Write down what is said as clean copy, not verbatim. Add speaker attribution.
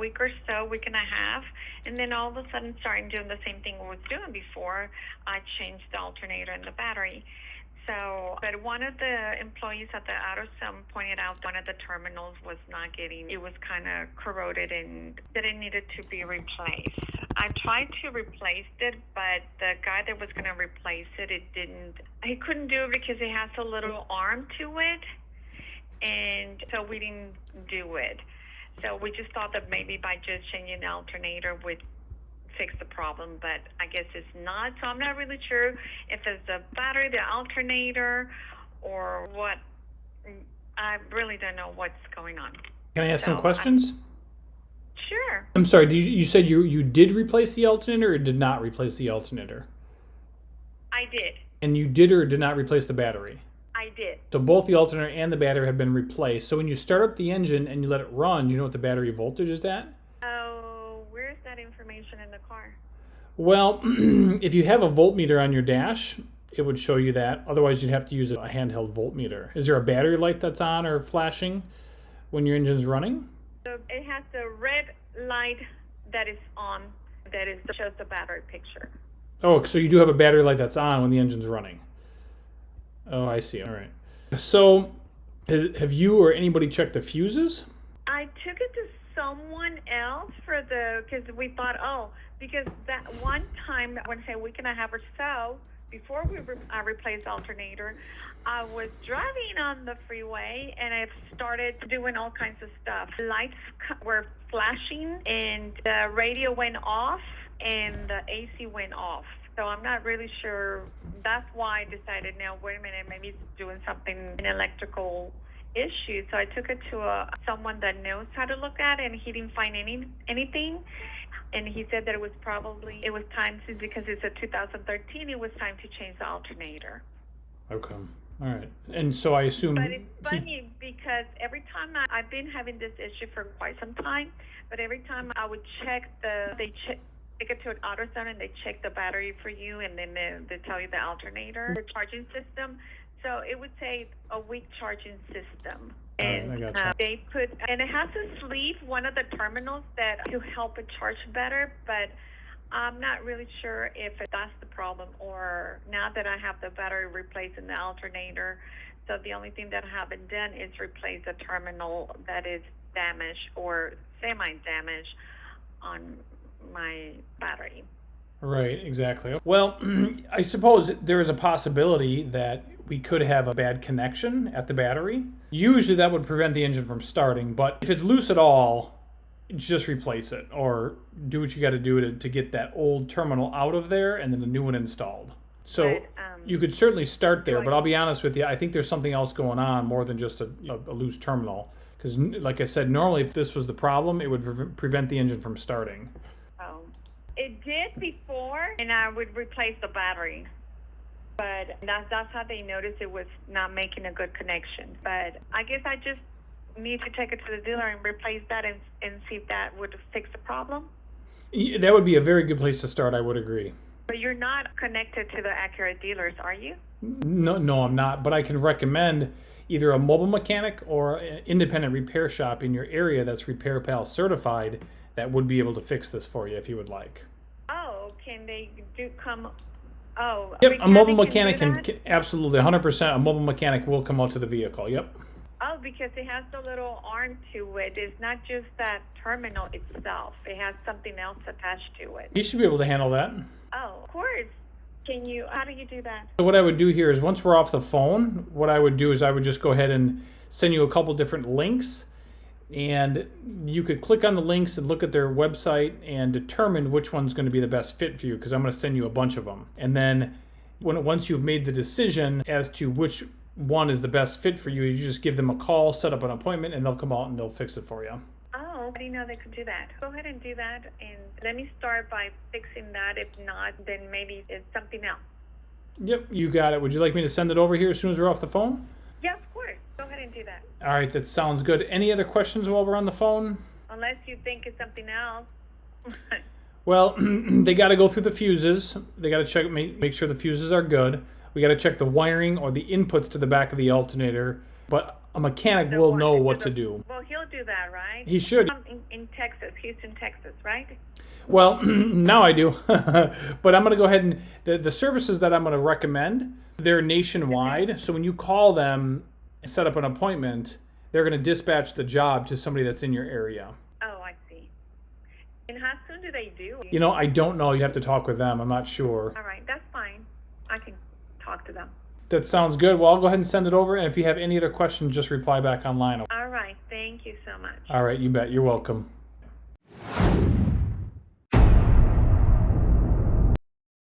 Speaker 1: week or so, week and a half, and then all of a sudden starting doing the same thing I was doing before. I changed the alternator and the battery. So, but one of the employees at the auto center pointed out one of the terminals was not getting, it was kind of corroded and that it needed to be replaced. I tried to replace it, but the guy that was going to replace it, he couldn't do it because it has a little arm to it, and so we didn't do it. So we just thought that maybe by just changing the alternator would fix the problem, but I guess it's not. So I'm not really sure if it's the battery, the alternator, or what. I really don't know what's going on.
Speaker 2: Can I ask some questions?
Speaker 1: Sure.
Speaker 2: I'm sorry, you said you did replace the alternator or did not replace the alternator?
Speaker 1: I did.
Speaker 2: And you did or did not replace the battery?
Speaker 1: I did.
Speaker 2: So both the alternator and the battery have been replaced. So when you start up the engine and you let it run, you know what the battery voltage is at?
Speaker 1: Oh, where's that information in the car?
Speaker 2: Well, if you have a voltmeter on your dash, it would show you that. Otherwise, you'd have to use a handheld voltmeter. Is there a battery light that's on or flashing when your engine's running?
Speaker 1: So it has the red light that is on, that shows the battery picture.
Speaker 2: Oh, so you do have a battery light that's on when the engine's running. Oh, I see. All right. So have you or anybody checked the fuses?
Speaker 1: I took it to someone else because we thought, because that one time, I want to say a week and a half or so, before I replaced the alternator, I was driving on the freeway and I started doing all kinds of stuff. Lights were flashing and the radio went off and the AC went off. So I'm not really sure. That's why I decided, now, wait a minute, maybe it's doing something, an electrical issue. So I took it to someone that knows how to look at it, and he didn't find anything. And he said that it was time to, because it's a 2013, it was time to change the alternator.
Speaker 2: Okay. All right. And so I assume...
Speaker 1: But it's funny because every time I've been having this issue for quite some time, but every time I would take it to an auto center and they check the battery for you, and then they tell you the alternator, the charging system. So it would say a weak charging system. And
Speaker 2: I gotcha.
Speaker 1: And it has a sleeve, one of the terminals to help it charge better, but I'm not really sure if that's the problem, or now that I have the battery replaced in the alternator, so the only thing that I haven't done is replace the terminal that is damaged or semi-damaged on my battery.
Speaker 2: Right, exactly. Well, I suppose there is a possibility that we could have a bad connection at the battery. Usually that would prevent the engine from starting, but if it's loose at all, just replace it or do what you got to do to get that old terminal out of there and then the new one installed. So you could certainly start there, but I'll be honest with you, I think there's something else going on more than just a loose terminal. Because like I said, normally if this was the problem, it would prevent the engine from starting.
Speaker 1: It did before, and I would replace the battery. But that's how they noticed it was not making a good connection. But I guess I just need to take it to the dealer and replace that and see if that would fix the problem.
Speaker 2: That would be a very good place to start, I would agree.
Speaker 1: But you're not connected to the Acura dealers, are you?
Speaker 2: No, I'm not. But I can recommend either a mobile mechanic or an independent repair shop in your area that's Repair Pal certified that would be able to fix this for you if you would like.
Speaker 1: Oh, can they come?
Speaker 2: Yep, a mobile mechanic can absolutely, 100%. A mobile mechanic will come out to the vehicle. Yep.
Speaker 1: Oh, because it has the little arm to it. It's not just that terminal itself. It has something else attached to it.
Speaker 2: You should be able to handle that.
Speaker 1: Oh, of course. How do you do that?
Speaker 2: So what I would do here is once we're off the phone, what I would do is I would just go ahead and send you a couple different links. And you could click on the links and look at their website and determine which one's going to be the best fit for you, because I'm going to send you a bunch of them. And then once you've made the decision as to which one is the best fit for you, you just give them a call, set up an appointment, and they'll come out and they'll fix it for you.
Speaker 1: Oh, I didn't know they could do that. Go ahead and do that, and let me start by fixing that. If not, then maybe it's something else.
Speaker 2: Yep, you got it. Would you like me to send it over here as soon as we're off the phone?
Speaker 1: Yeah, of course. Go ahead and do that.
Speaker 2: All right, that sounds good. Any other questions while we're on the phone?
Speaker 1: Unless you think it's something else.
Speaker 2: Well, they got to go through the fuses. They got to check, make sure the fuses are good. We got to check the wiring or the inputs to the back of the alternator. But a mechanic will know what to do.
Speaker 1: Well, he'll do that, right?
Speaker 2: He should.
Speaker 1: In Texas, Houston, Texas, right?
Speaker 2: Well, now I do. But I'm going to go ahead and the services that I'm going to recommend, they're nationwide. So when you call them and set up an appointment, they're going to dispatch the job to somebody that's in your area.
Speaker 1: Oh, I see. And how soon do they do?
Speaker 2: You know, I don't know. You have to talk with them. I'm not sure.
Speaker 1: All right, that's fine. I can talk to them.
Speaker 2: That sounds good. Well, I'll go ahead and send it over. And if you have any other questions, just reply back online.
Speaker 1: All right, thank you so much.
Speaker 2: All right, you bet. You're welcome.